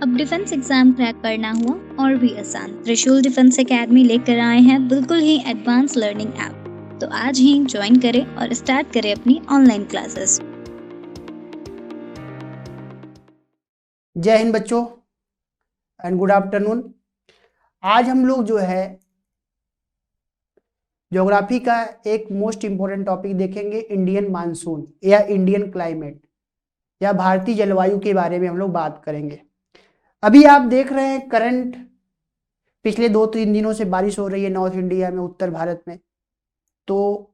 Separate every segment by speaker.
Speaker 1: अब defence exam crack करना हुआ और भी आसान। त्रिशूल डिफेंस एकेडमी लेकर आए हैं बिल्कुल ही एडवांस लर्निंग ऐप। तो आज ही ज्वाइन करें और स्टार्ट करें अपनी ऑनलाइन क्लासेस।
Speaker 2: जय हिंद बच्चों एंड गुड आफ्टरनून। आज हम लोग जो है ज्योग्राफी का एक मोस्ट इंपोर्टेंट टॉपिक देखेंगे, इंडियन मानसून या इंडियन क्लाइमेट या भारतीय जलवायु के बारे में हम लोग बात करेंगे। अभी आप देख रहे हैं करंट पिछले 2-3 दिनों से बारिश हो रही है नॉर्थ इंडिया में, उत्तर भारत में। तो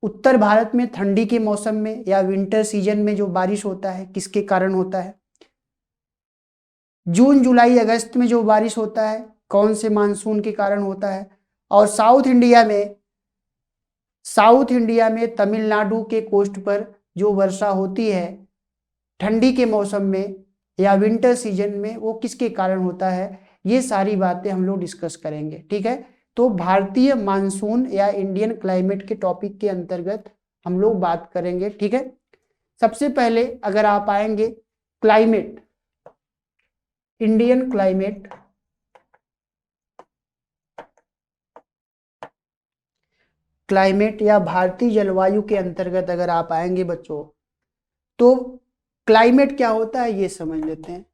Speaker 2: उत्तर भारत में ठंडी के मौसम में या विंटर सीजन में जो बारिश होता है किसके कारण होता है? जून जुलाई अगस्त में जो बारिश होता है कौन से मानसून के कारण होता है? और साउथ इंडिया में तमिलनाडु के कोस्ट पर जो वर्षा होती है ठंडी के मौसम में या विंटर सीजन में, वो किसके कारण होता है? ये सारी बातें हम लोग डिस्कस करेंगे, ठीक है। तो भारतीय मानसून या इंडियन क्लाइमेट के टॉपिक के अंतर्गत हम लोग बात करेंगे, ठीक है। सबसे पहले अगर आप आएंगे क्लाइमेट, इंडियन क्लाइमेट या भारतीय जलवायु के अंतर्गत अगर आप आएंगे बच्चों, तो क्लाइमेट क्या होता है ये समझ लेते हैं।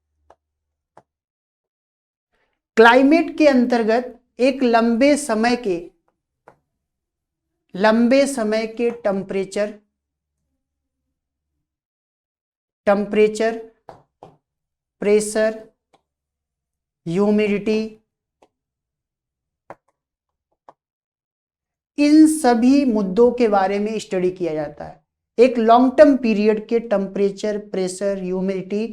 Speaker 2: क्लाइमेट के अंतर्गत एक लंबे समय के टेम्परेचर, प्रेशर, ह्यूमिडिटी, इन सभी मुद्दों के बारे में स्टडी किया जाता है। एक लॉन्ग टर्म पीरियड के टेम्परेचर, प्रेशर, ह्यूमिडिटी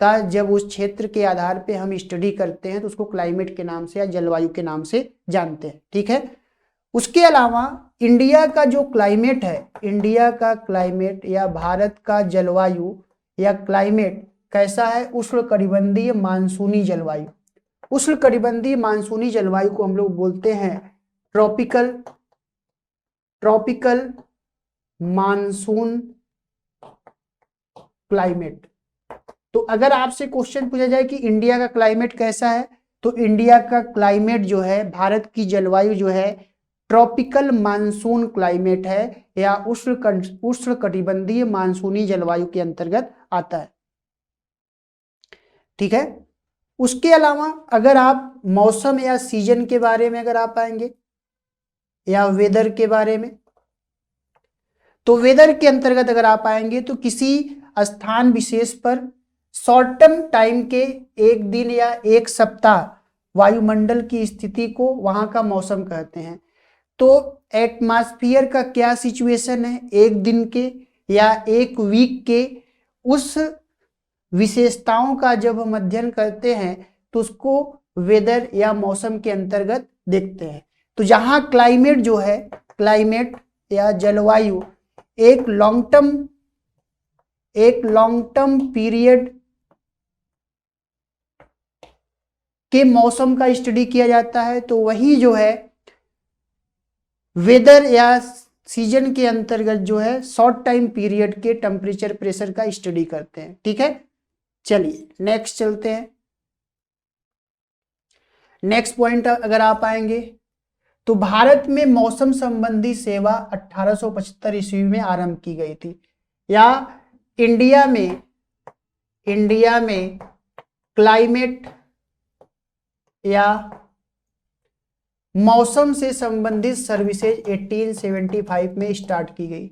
Speaker 2: का जब उस क्षेत्र के आधार पे हम स्टडी करते हैं तो उसको क्लाइमेट के नाम से या जलवायु के नाम से जानते हैं, ठीक है। उसके अलावा इंडिया का जो क्लाइमेट है, इंडिया का क्लाइमेट या भारत का जलवायु या क्लाइमेट कैसा है? उष्णकटिबंधीय मानसूनी जलवायु। उष्णकटिबंधीय मानसूनी जलवायु को हम लोग बोलते हैं ट्रॉपिकल मानसून क्लाइमेट। तो अगर आपसे क्वेश्चन पूछा जाए कि इंडिया का क्लाइमेट कैसा है, तो इंडिया का क्लाइमेट जो है, भारत की जलवायु जो है ट्रॉपिकल मानसून क्लाइमेट है या उष्णकटिबंधीय मानसूनी जलवायु के अंतर्गत आता है, ठीक है। उसके अलावा अगर आप मौसम या सीजन के बारे में अगर आप आएंगे या वेदर के बारे में, तो वेदर के अंतर्गत अगर आप आएंगे तो किसी स्थान विशेष पर शॉर्ट टर्म टाइम के एक दिन या एक सप्ताह वायुमंडल की स्थिति को वहां का मौसम कहते हैं। तो एटमॉस्फेयर का क्या सिचुएशन है एक दिन के या एक वीक के, उस विशेषताओं का जब हम अध्ययन करते हैं तो उसको वेदर या मौसम के अंतर्गत देखते हैं। तो जहां क्लाइमेट जो है, क्लाइमेट या जलवायु एक लॉन्ग टर्म पीरियड के मौसम का स्टडी किया जाता है, तो वही जो है वेदर या सीजन के अंतर्गत जो है शॉर्ट टाइम पीरियड के टेम्परेचर, प्रेशर का स्टडी करते हैं, ठीक है। चलिए नेक्स्ट चलते हैं। नेक्स्ट पॉइंट अगर आप आएंगे तो भारत में मौसम संबंधी सेवा 1875 ईस्वी में आरंभ की गई थी, या इंडिया में क्लाइमेट या मौसम से संबंधित सर्विसेज 1875 में स्टार्ट की गई।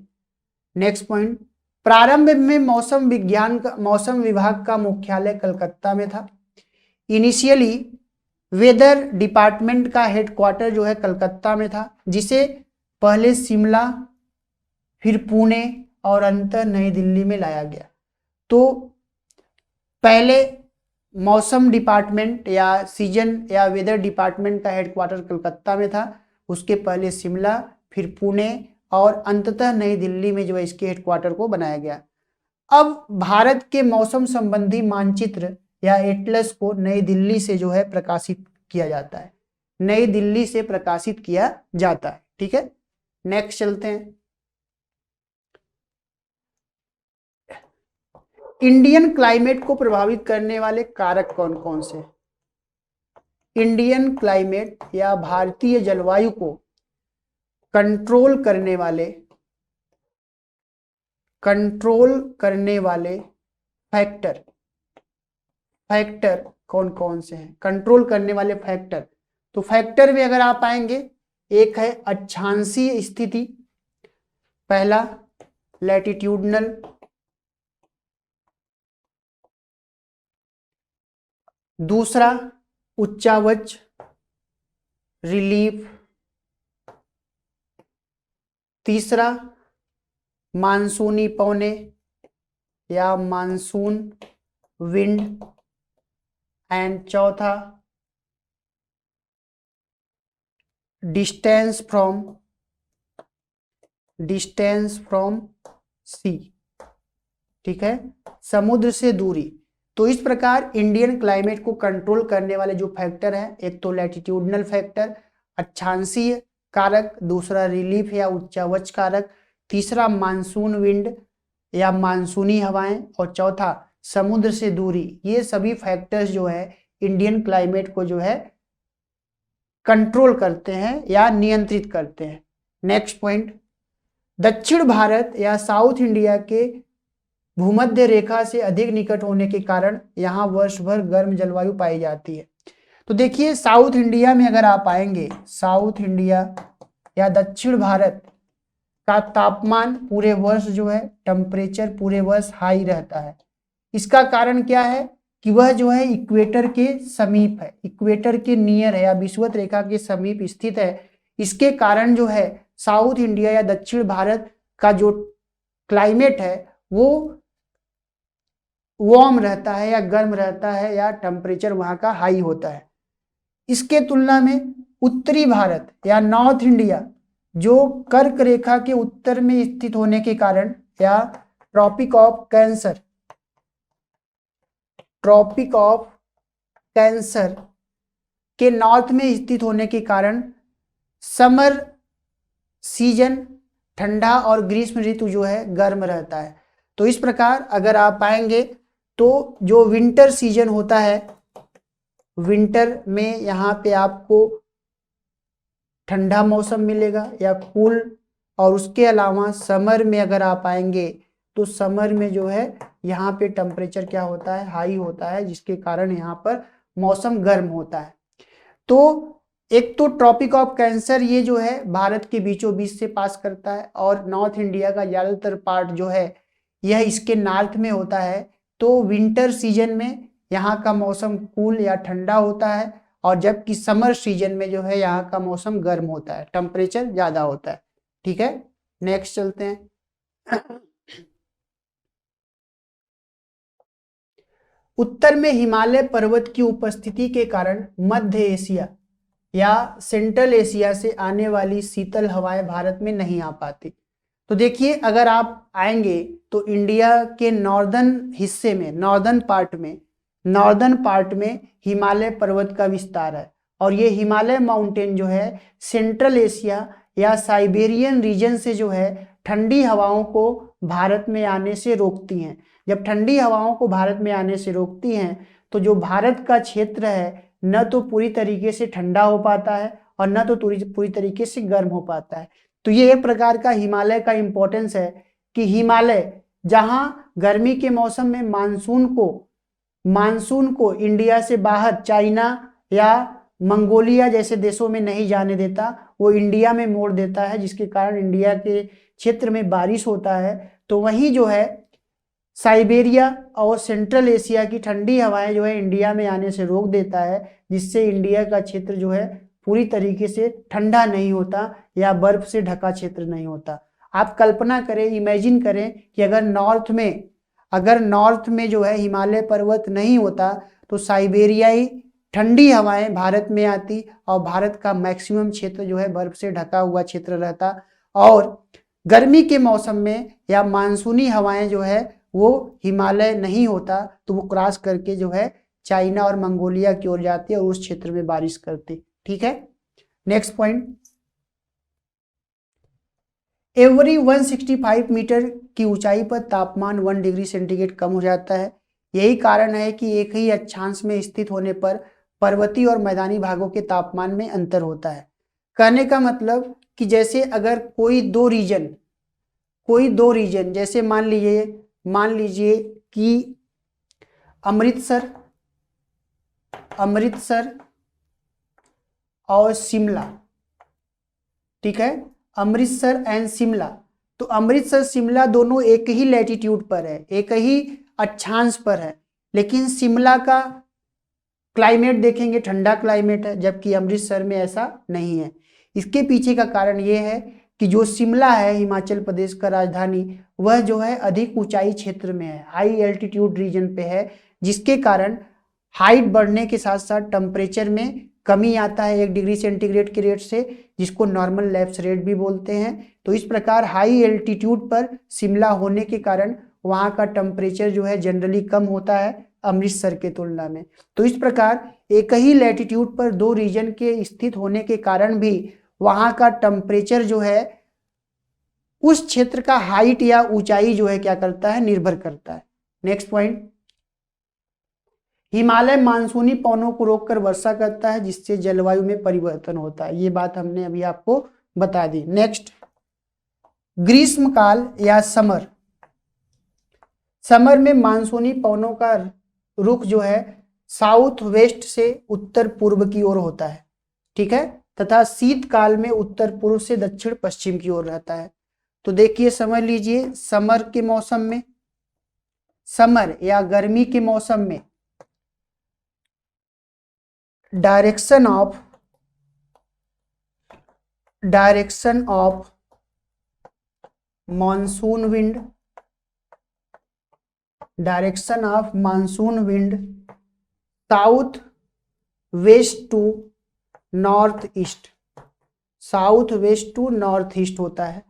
Speaker 2: नेक्स्ट पॉइंट, प्रारंभ में मौसम विभाग का मुख्यालय कलकत्ता में था। इनिशियली वेदर डिपार्टमेंट का हेडक्वार्टर जो है कलकत्ता में था, जिसे पहले शिमला, फिर पुणे और अंततः नई दिल्ली में लाया गया। तो पहले मौसम डिपार्टमेंट या सीजन या वेदर डिपार्टमेंट का हेडक्वार्टर कलकत्ता में था, उसके पहले शिमला, फिर पुणे और अंततः नई दिल्ली में जो है इसके हेडक्वार्टर को बनाया गया। अब भारत के मौसम संबंधी मानचित्र या एटलस को नई दिल्ली से जो है प्रकाशित किया जाता है, नई दिल्ली से प्रकाशित किया जाता है, ठीक है। नेक्स्ट चलते हैं। इंडियन क्लाइमेट को प्रभावित करने वाले कारक कौन कौन से? इंडियन क्लाइमेट या भारतीय जलवायु को कंट्रोल करने वाले फैक्टर कौन कौन से हैं? कंट्रोल करने वाले फैक्टर, तो फैक्टर में अगर आप आएंगे, एक है अक्षांशीय स्थिति, पहला लैटिट्यूडनल, दूसरा उच्चावच रिलीफ, तीसरा मानसूनी पवने या मानसून विंड, एंड चौथा डिस्टेंस फ्रॉम सी। ठीक है, समुद्र से दूरी। तो इस प्रकार इंडियन क्लाइमेट को कंट्रोल करने वाले जो फैक्टर हैं, एक तो लैटिट्यूडनल फैक्टर अक्षांशीय कारक, दूसरा रिलीफ या उच्चावच कारक, तीसरा मानसून विंड या मानसूनी हवाएं, और चौथा समुद्र से दूरी। ये सभी फैक्टर्स जो है इंडियन क्लाइमेट को जो है कंट्रोल करते हैं या नियंत्रित करते हैं। नेक्स्ट पॉइंट, दक्षिण भारत या साउथ इंडिया के भूमध्य रेखा से अधिक निकट होने के कारण यहाँ वर्ष भर गर्म जलवायु पाई जाती है। तो देखिए, साउथ इंडिया में अगर आप आएंगे, साउथ इंडिया या दक्षिण भारत का तापमान पूरे वर्ष जो है, टेम्परेचर पूरे वर्ष हाई रहता है। इसका कारण क्या है कि वह जो है इक्वेटर के समीप है, इक्वेटर के नियर है या विषुवत रेखा के समीप स्थित है। इसके कारण जो है साउथ इंडिया या दक्षिण भारत का जो क्लाइमेट है वो वार्म रहता है या गर्म रहता है, या टेम्परेचर वहां का हाई होता है। इसके तुलना में उत्तरी भारत या नॉर्थ इंडिया जो कर्क रेखा के उत्तर में स्थित होने के कारण, या ट्रॉपिक ऑफ कैंसर के नॉर्थ में स्थित होने के कारण समर सीजन ठंडा और ग्रीष्म ऋतु जो है गर्म रहता है। तो इस प्रकार अगर आप आएंगे तो जो विंटर सीजन होता है, विंटर में यहाँ पे आपको ठंडा मौसम मिलेगा या कूल, और उसके अलावा समर में अगर आप आएंगे तो समर में जो है यहाँ पे टेम्परेचर क्या होता है, हाई होता है, जिसके कारण यहाँ पर मौसम गर्म होता है। तो एक तो ट्रॉपिक ऑफ कैंसर ये जो है भारत के बीचों बीच से पास करता है, और नॉर्थ इंडिया का ज़्यादातर पार्ट जो है यह इसके नॉर्थ में होता है। तो विंटर सीजन में यहाँ का मौसम कूल या ठंडा होता है, और जबकि समर सीजन में जो है यहाँ का मौसम गर्म होता है, टेम्परेचर ज़्यादा होता है। ठीक है, नेक्स्ट चलते हैं। उत्तर में हिमालय पर्वत की उपस्थिति के कारण मध्य एशिया या सेंट्रल एशिया से आने वाली शीतल हवाएं भारत में नहीं आ पाती। तो देखिए, अगर आप आएंगे तो इंडिया के नॉर्दर्न हिस्से में, नॉर्दर्न पार्ट में हिमालय पर्वत का विस्तार है, और ये हिमालय माउंटेन जो है सेंट्रल एशिया या साइबेरियन रीजन से जो है ठंडी हवाओं को भारत में आने से रोकती हैं। जब ठंडी हवाओं को भारत में आने से रोकती हैं तो जो भारत का क्षेत्र है न तो पूरी तरीके से ठंडा हो पाता है और न तो पूरी तरीके से गर्म हो पाता है। तो ये एक प्रकार का हिमालय का इम्पोर्टेंस है कि हिमालय जहां गर्मी के मौसम में मानसून को इंडिया से बाहर चाइना या मंगोलिया जैसे देशों में नहीं जाने देता, वो इंडिया में मोड़ देता है, जिसके कारण इंडिया के क्षेत्र में बारिश होता है। तो वहीं जो है साइबेरिया और सेंट्रल एशिया की ठंडी हवाएं जो है इंडिया में आने से रोक देता है, जिससे इंडिया का क्षेत्र जो है पूरी तरीके से ठंडा नहीं होता या बर्फ से ढका क्षेत्र नहीं होता। आप कल्पना करें, इमेजिन करें कि अगर नॉर्थ में जो है हिमालय पर्वत नहीं होता तो साइबेरियाई ठंडी हवाएं भारत में आती और भारत का मैक्सिमम क्षेत्र जो है बर्फ से ढका हुआ क्षेत्र रहता, और गर्मी के मौसम में या मानसूनी हवाएं जो है वो हिमालय नहीं होता तो वो क्रॉस करके जो है चाइना और मंगोलिया की ओर जाती है और उस क्षेत्र में बारिश करती। ठीक है, नेक्स्ट पॉइंट, एवरी 165 मीटर की ऊंचाई पर तापमान 1 डिग्री सेंटीग्रेड कम हो जाता है। यही कारण है कि एक ही अक्षांश में स्थित होने पर पर्वतीय और मैदानी भागों के तापमान में अंतर होता है। कहने का मतलब कि जैसे अगर कोई दो रीजन जैसे मान लीजिए कि अमृतसर और शिमला, ठीक है, अमृतसर एंड शिमला। तो अमृतसर शिमला दोनों एक ही लैटिट्यूड पर है, एक ही अक्षांश पर है, लेकिन शिमला का क्लाइमेट देखेंगे ठंडा क्लाइमेट है, जबकि अमृतसर में ऐसा नहीं है। इसके पीछे का कारण ये है कि जो शिमला है हिमाचल प्रदेश का राजधानी, वह जो है अधिक ऊंचाई क्षेत्र में है, हाई एल्टीट्यूड रीजन पे है, जिसके कारण हाइट बढ़ने के साथ साथ टेम्परेचर में कमी आता है 1 डिग्री सेंटीग्रेड के रेट से, जिसको नॉर्मल लैप्स रेट भी बोलते हैं। तो इस प्रकार हाई एल्टीट्यूड पर शिमला होने के कारण वहाँ का टेम्परेचर जो है जनरली कम होता है अमृतसर के तुलना में। तो इस प्रकार एक ही लैटिट्यूड पर दो रीजन के स्थित होने के कारण भी वहाँ का टेम्परेचर जो है उस क्षेत्र का हाइट या ऊंचाई जो है क्या करता है, निर्भर करता है। नेक्स्ट पॉइंट, हिमालय मानसूनी पवनों को रोककर वर्षा करता है, जिससे जलवायु में परिवर्तन होता है। ये बात हमने अभी आपको बता दी। नेक्स्ट, ग्रीष्मकाल या समर में मानसूनी पवनों का रुख जो है साउथ वेस्ट से उत्तर पूर्व की ओर होता है, ठीक है, तथा शीतकाल में उत्तर पूर्व से दक्षिण पश्चिम की ओर रहता है। तो देखिए समझ लीजिए, समर के मौसम में, समर या गर्मी के मौसम में direction of monsoon wind south west to north east होता है।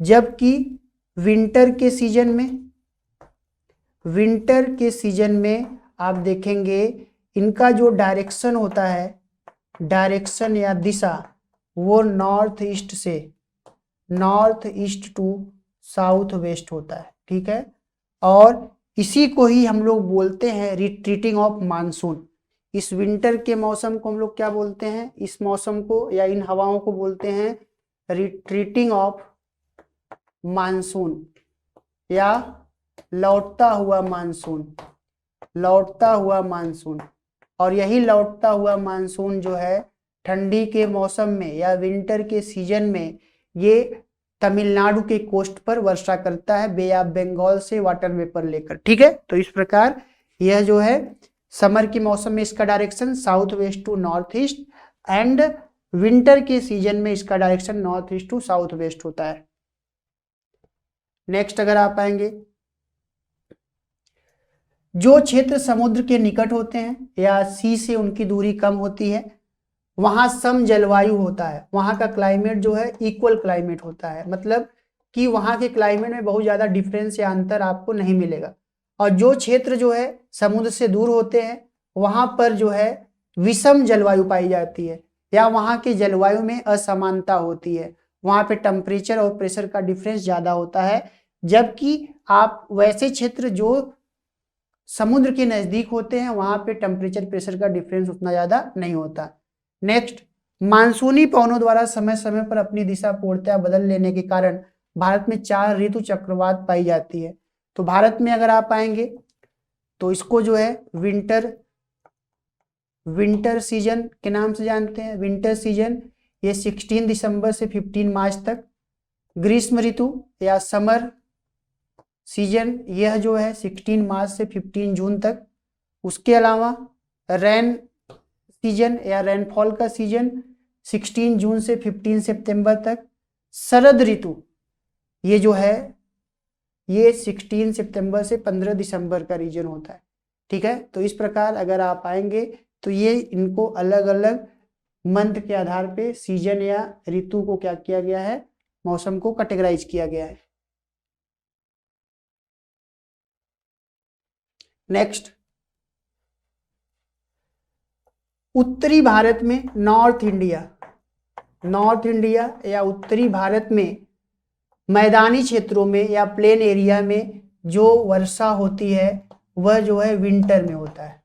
Speaker 2: जबकि विंटर के सीजन में आप देखेंगे इनका जो डायरेक्शन होता है, डायरेक्शन या दिशा, वो north east to south west होता है, ठीक है। और इसी को ही हम लोग बोलते हैं रिट्रीटिंग ऑफ मानसून। इस विंटर के मौसम को हम लोग क्या बोलते हैं, इस मौसम को या इन हवाओं को बोलते हैं रिट्रीटिंग ऑफ मानसून या लौटता हुआ मानसून। और यही लौटता हुआ मानसून जो है ठंडी के मौसम में या विंटर के सीजन में ये तमिलनाडु के कोस्ट पर वर्षा करता है, बे ऑफ बंगाल से वाटर वेपर लेकर, ठीक है। तो इस प्रकार यह जो है समर के मौसम में इसका direction south west to north east and winter के सीजन में इसका direction north east to south west होता है। नेक्स्ट अगर आप आएंगे, जो क्षेत्र समुद्र के निकट होते हैं या सी से उनकी दूरी कम होती है, वहां सम जलवायु होता है, वहां का क्लाइमेट जो है इक्वल क्लाइमेट होता है, मतलब कि वहां के क्लाइमेट में बहुत ज्यादा डिफरेंस या अंतर आपको नहीं मिलेगा। और जो क्षेत्र जो है समुद्र से दूर होते हैं वहां पर जो है विषम जलवायु पाई जाती है, या वहां के जलवायु में असमानता होती है, वहां पे टेम्परेचर और प्रेशर का डिफरेंस ज्यादा होता है। जबकि आप वैसे क्षेत्र जो समुद्र के नजदीक होते हैं वहां पे टेम्परेचर प्रेशर का डिफरेंस उतना ज्यादा नहीं होता। नेक्स्ट, मानसूनी पवनों द्वारा समय समय पर अपनी दिशा पूर्णतः बदल लेने के कारण भारत में 4 ऋतु चक्रवात पाई जाती है। तो भारत में अगर आप आएंगे तो इसको जो है विंटर सीजन के नाम से जानते हैं। विंटर सीजन ये 16 दिसंबर से 15 मार्च तक, ग्रीष्म ऋतु या समर सीजन यह जो है 16 मार्च से 15 जून तक। उसके अलावा रेन सीजन या रेनफॉल का सीजन 16 जून से 15 सितंबर तक। शरद ऋतु ये जो है ये 16 सितंबर से 15 दिसंबर का रीजन होता है, ठीक है। तो इस प्रकार अगर आप आएंगे तो ये इनको अलग अलग मंथ के आधार पे सीजन या ऋतु को क्या किया गया है, मौसम को कैटेगराइज किया गया है। नेक्स्ट, उत्तरी भारत में नॉर्थ इंडिया या उत्तरी भारत में मैदानी क्षेत्रों में या प्लेन एरिया में जो वर्षा होती है वह जो है विंटर में होता है।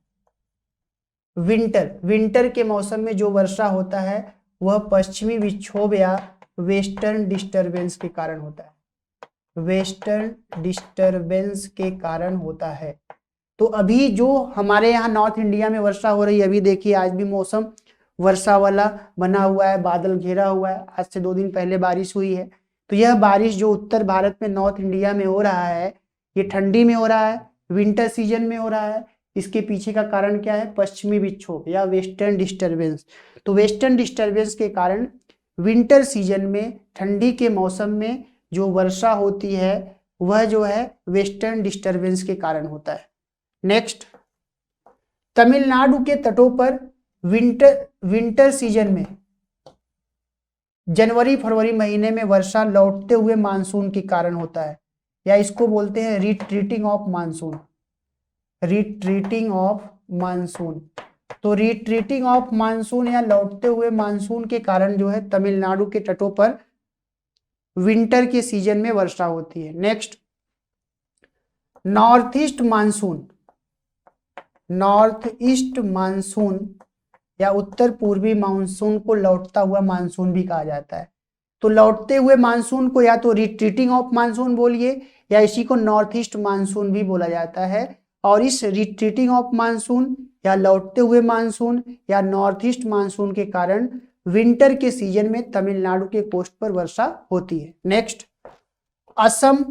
Speaker 2: विंटर के मौसम में जो वर्षा होता है वह पश्चिमी विक्षोभ या वेस्टर्न डिस्टरबेंस के कारण होता है। वेस्टर्न डिस्टरबेंस के कारण होता है। तो अभी जो हमारे यहाँ नॉर्थ इंडिया में वर्षा हो रही है, अभी देखिए आज भी मौसम वर्षा वाला बना हुआ है, बादल घेरा हुआ है। आज से 2 दिन पहले बारिश हुई है। तो यह बारिश जो उत्तर भारत में नॉर्थ इंडिया में हो रहा है ये ठंडी में हो रहा है, विंटर सीजन में हो रहा है। इसके पीछे का कारण क्या है? पश्चिमी विक्षोभ या वेस्टर्न डिस्टरबेंस। तो वेस्टर्न डिस्टरबेंस के कारण विंटर सीजन में ठंडी के मौसम में जो वर्षा होती है वह जो है वेस्टर्न डिस्टरबेंस के कारण होता है। नेक्स्ट, तमिलनाडु के तटों पर विंटर सीजन में जनवरी फरवरी महीने में वर्षा लौटते हुए मानसून के कारण होता है, या इसको बोलते हैं retreating of monsoon. Retreating of monsoon. तो रिट्रीटिंग ऑफ मानसून या लौटते हुए मानसून के कारण जो है तमिलनाडु के तटों पर विंटर के सीजन में वर्षा होती है। Next, north east monsoon. North east monsoon या उत्तर पूर्वी मानसून को लौटता हुआ मानसून भी कहा जाता है। तो लौटते हुए मानसून को या तो रिट्रीटिंग ऑफ मानसून बोलिए या इसी को नॉर्थ ईस्ट मानसून भी बोला जाता है। और इस रिट्रीटिंग ऑफ मानसून या लौटते हुए मानसून या नॉर्थ ईस्ट मानसून के कारण विंटर के सीजन में तमिलनाडु के कोस्ट पर वर्षा होती है। नेक्स्ट, असम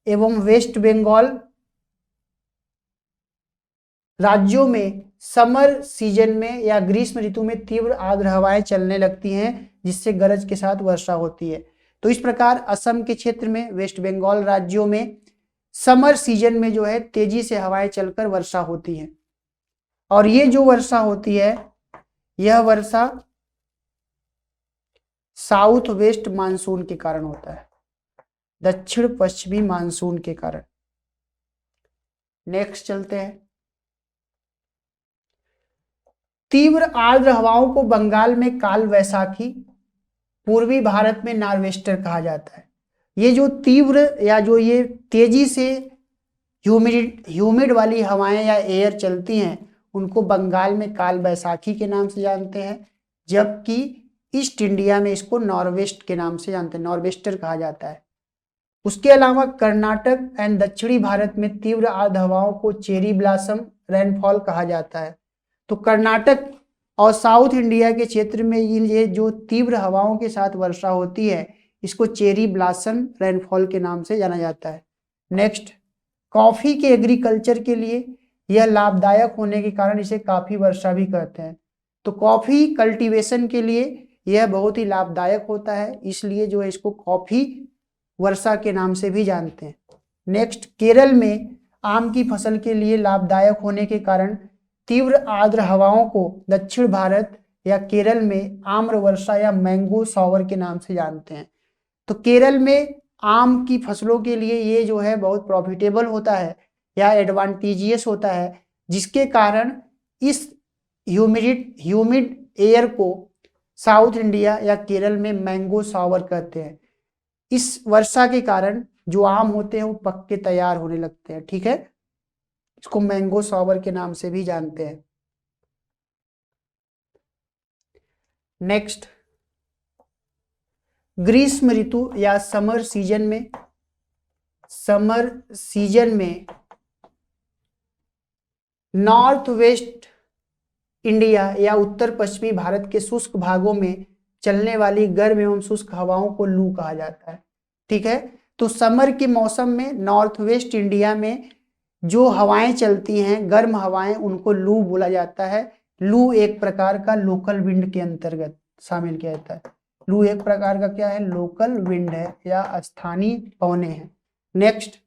Speaker 2: एवं वेस्ट बंगाल राज्यों में समर सीजन में या ग्रीष्म ऋतु में तीव्र आर्द्र हवाएं चलने लगती हैं जिससे गरज के साथ वर्षा होती है। तो इस प्रकार असम के क्षेत्र में, वेस्ट बंगाल राज्यों में समर सीजन में जो है तेजी से हवाएं चलकर वर्षा होती है। और ये जो वर्षा होती है यह वर्षा साउथ वेस्ट मानसून के कारण होता है, दक्षिण पश्चिमी मानसून के कारण। नेक्स्ट चलते हैं, तीव्र आर्द्र हवाओं को बंगाल में काल वैसाखी, पूर्वी भारत में नॉर्वेस्टर कहा जाता है। ये जो तीव्र या जो ये तेजी से ह्यूमिड वाली हवाएं या एयर चलती हैं उनको बंगाल में काल वैसाखी के नाम से जानते हैं, जबकि ईस्ट इंडिया में इसको नॉर्वेस्ट के नाम से जानते हैं, नॉर्वेस्टर कहा जाता है। उसके अलावा कर्नाटक एंड दक्षिणी भारत में तीव्र आर्द्र हवाओं को चेरी ब्लॉसम रेनफॉल कहा जाता है। तो कर्नाटक और साउथ इंडिया के क्षेत्र में ये जो तीव्र हवाओं के साथ वर्षा होती है इसको चेरी ब्लॉसम रेनफॉल के नाम से जाना जाता है। नेक्स्ट, कॉफी के एग्रीकल्चर के लिए यह लाभदायक होने के कारण इसे काफी वर्षा भी कहते हैं। तो कॉफी कल्टीवेशन के लिए यह बहुत ही लाभदायक होता है, इसलिए जो है इसको कॉफी वर्षा के नाम से भी जानते हैं। नेक्स्ट, केरल में आम की फसल के लिए लाभदायक होने के कारण तीव्र आर्द्र हवाओं को दक्षिण भारत या केरल में आम्र वर्षा या मैंगो शॉवर के नाम से जानते हैं। तो केरल में आम की फसलों के लिए ये जो है बहुत प्रॉफिटेबल होता है या एडवांटेजियस होता है, जिसके कारण इस ह्यूमिड एयर को साउथ इंडिया या केरल में मैंगो शॉवर कहते हैं। इस वर्षा के कारण जो आम होते हैं वो पक के तैयार होने लगते हैं, ठीक है, इसको मैंगो शॉवर के नाम से भी जानते हैं। नेक्स्ट, ग्रीष्म ऋतु या समर सीजन में नॉर्थ वेस्ट इंडिया या उत्तर पश्चिमी भारत के शुष्क भागों में चलने वाली गर्म एवं शुष्क हवाओं को लू कहा जाता है, ठीक है। तो समर के मौसम में नॉर्थ वेस्ट इंडिया में जो हवाएं चलती हैं गर्म हवाएं उनको लू बोला जाता है। लू एक प्रकार का लोकल विंड के अंतर्गत शामिल किया जाता है। लू एक प्रकार का क्या है? लोकल विंड है या स्थानीय पवने हैं। नेक्स्ट,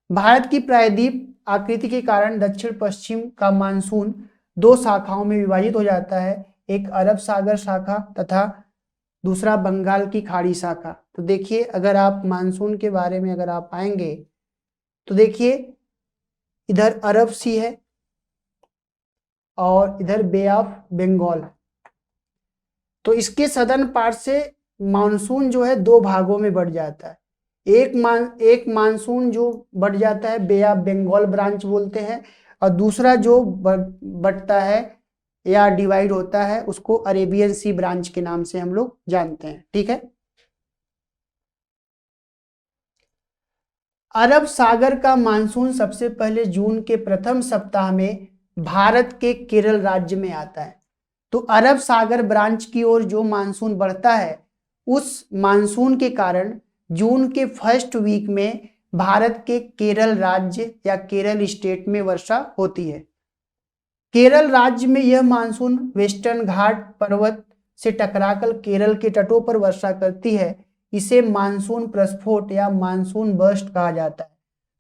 Speaker 2: भारत की प्रायद्वीप आकृति के कारण दक्षिण पश्चिम का मानसून 2 शाखाओं में विभाजित हो जाता है, एक अरब सागर शाखा तथा दूसरा बंगाल की खाड़ी शाखा। तो देखिए, अगर आप मानसून के बारे में अगर आप आएंगे तो देखिए इधर अरब सी है और इधर बे ऑफ बंगाल। तो इसके सदर्न पार्ट से मानसून जो है 2 भागों में बढ़ जाता है, एक मानसून जो बढ़ जाता है बे ऑफ बंगाल ब्रांच बोलते हैं, और दूसरा जो बढ़ता है या डिवाइड होता है उसको अरेबियन सी ब्रांच के नाम से हम लोग जानते हैं। ठीक है। अरब सागर का मानसून सबसे पहले जून के प्रथम सप्ताह में भारत के केरल राज्य में आता है। तो अरब सागर ब्रांच की ओर जो मानसून बढ़ता है उस मानसून के कारण जून के फर्स्ट वीक में भारत के केरल राज्य या केरल स्टेट में वर्षा होती है। केरल राज्य में यह मानसून वेस्टर्न घाट पर्वत से टकराकर केरल के तटों पर वर्षा करती है। इसे मानसून प्रस्फोट या मानसून बर्स्ट कहा जाता है।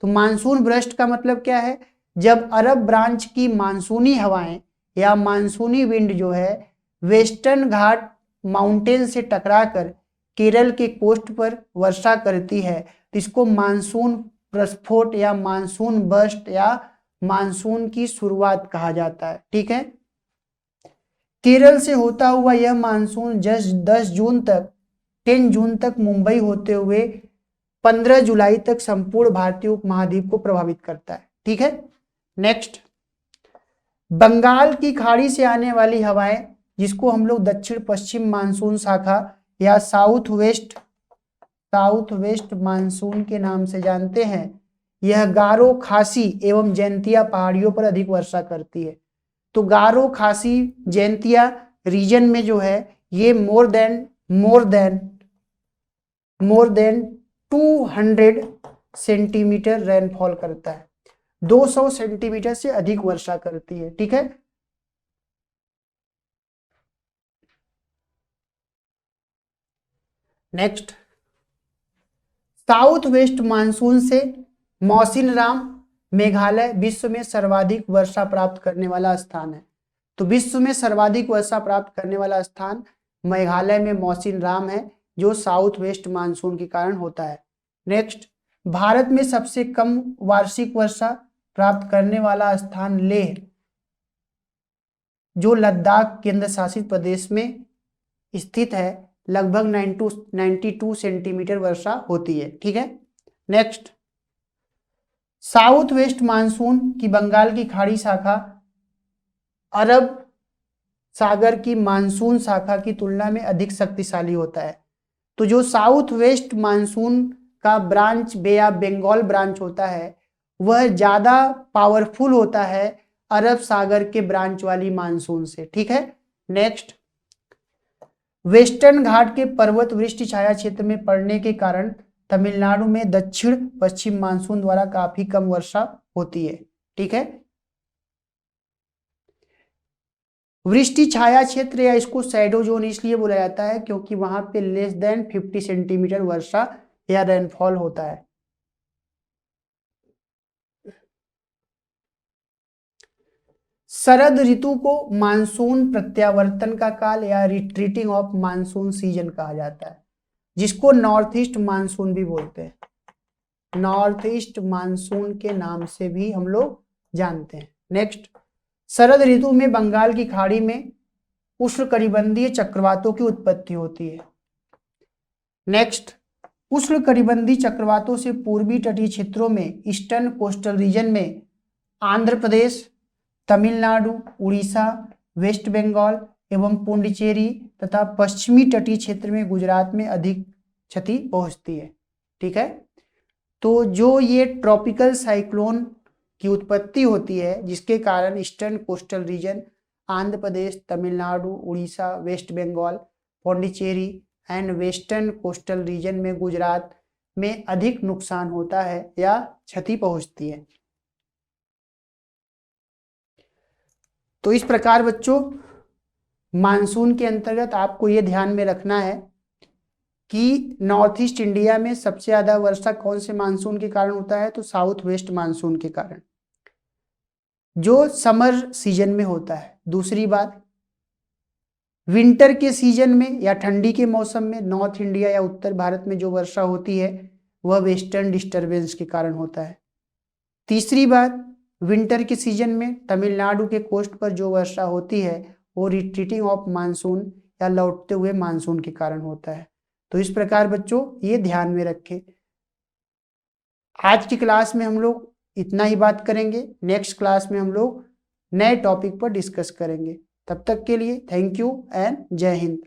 Speaker 2: तो मानसून बर्स्ट का मतलब क्या है? जब अरब ब्रांच की मानसूनी हवाएं या मानसूनी विंड जो है वेस्टर्न घाट माउंटेन से टकराकर केरल के कोस्ट पर वर्षा करती है तो इसको मानसून प्रस्फोट या मानसून बर्स्ट या मानसून की शुरुआत कहा जाता है। ठीक है। केरल से होता हुआ यह मानसून 10 जून तक 10 जून तक मुंबई होते हुए 15 जुलाई तक संपूर्ण भारतीय उपमहाद्वीप को प्रभावित करता है। ठीक है। नेक्स्ट, बंगाल की खाड़ी से आने वाली हवाएं जिसको हम लोग दक्षिण पश्चिम मानसून शाखा या साउथ वेस्ट मानसून के नाम से जानते हैं, यह गारो खासी एवं जैंतिया पहाड़ियों पर अधिक वर्षा करती है। तो गारो खासी जैंतिया रीजन में जो है ये मोर देन 200 सेंटीमीटर रेनफॉल करता है, 200 सेंटीमीटर से अधिक वर्षा करती है। ठीक है। नेक्स्ट, साउथ वेस्ट मानसून से मौसिनराम मेघालय विश्व में सर्वाधिक वर्षा प्राप्त करने वाला स्थान है। तो विश्व में सर्वाधिक वर्षा प्राप्त करने वाला स्थान मेघालय में मौसिनराम है जो साउथ वेस्ट मानसून के कारण होता है। नेक्स्ट, भारत में सबसे कम वार्षिक वर्षा प्राप्त करने वाला स्थान लेह जो लद्दाख केंद्र शासित प्रदेश में स्थित है, लगभग 92 सेंटीमीटर वर्षा होती है। ठीक है। नेक्स्ट, साउथ वेस्ट मानसून की बंगाल की खाड़ी शाखा अरब सागर की मानसून शाखा की तुलना में अधिक शक्तिशाली होता है। तो जो साउथ वेस्ट मानसून का branch bay of Bengal branch होता है वह ज्यादा पावरफुल होता है अरब सागर के ब्रांच वाली मानसून से। ठीक है। नेक्स्ट, वेस्टर्न घाट के पर्वत वृष्टि छाया क्षेत्र में पड़ने के कारण तमिलनाडु में दक्षिण पश्चिम मानसून द्वारा काफी कम वर्षा होती है। ठीक है। वृष्टि छाया क्षेत्र या इसको शैडो जोन इसलिए बोला जाता है क्योंकि वहां पे लेस देन 50 सेंटीमीटर वर्षा या रेनफॉल होता है। शरद ऋतु को मानसून प्रत्यावर्तन का काल या रिट्रीटिंग ऑफ मानसून सीजन कहा जाता है, जिसको नॉर्थ ईस्ट मानसून भी बोलते हैं। नॉर्थ ईस्ट मानसून के नाम से भी हम लोग जानते हैं। नेक्स्ट, शरद ऋतु में बंगाल की खाड़ी में उष्णकटिबंधीय चक्रवातों की उत्पत्ति होती है। नेक्स्ट, उष्णकटिबंधीय चक्रवातों से पूर्वी तटीय क्षेत्रों में ईस्टर्न कोस्टल रीजन में आंध्र प्रदेश, तमिलनाडु, उड़ीसा, वेस्ट बंगाल एवं पुडुचेरी तथा पश्चिमी तटीय क्षेत्र में गुजरात में अधिक क्षति पहुंचती है। ठीक है। तो जो ये ट्रॉपिकल साइक्लोन की उत्पत्ति होती है जिसके कारण eastern coastal region Andhra Pradesh, Tamil Nadu, Orissa, West Bengal, Puducherry and western coastal region में गुजरात में अधिक नुकसान होता है या क्षति पहुंचती है। तो इस प्रकार बच्चों मानसून के अंतर्गत आपको ये ध्यान में रखना है कि नॉर्थ ईस्ट इंडिया में सबसे ज्यादा वर्षा कौन से मानसून के कारण होता है? तो साउथ वेस्ट मानसून के कारण, जो समर सीजन में होता है। दूसरी बात, विंटर के सीजन में या ठंडी के मौसम में नॉर्थ इंडिया या उत्तर भारत में जो वर्षा होती है वह वेस्टर्न डिस्टर्बेंस के कारण होता है। तीसरी बात, विंटर के सीजन में तमिलनाडु के कोस्ट पर जो वर्षा होती है वो रिट्रीटिंग ऑफ मानसून या लौटते हुए मानसून के कारण होता है। तो इस प्रकार बच्चों ये ध्यान में रखें आज की क्लास में हम लोग इतना ही बात करेंगे। नेक्स्ट क्लास में हम लोग नए टॉपिक पर डिस्कस करेंगे। तब तक के लिए थैंक यू एंड जय हिंद।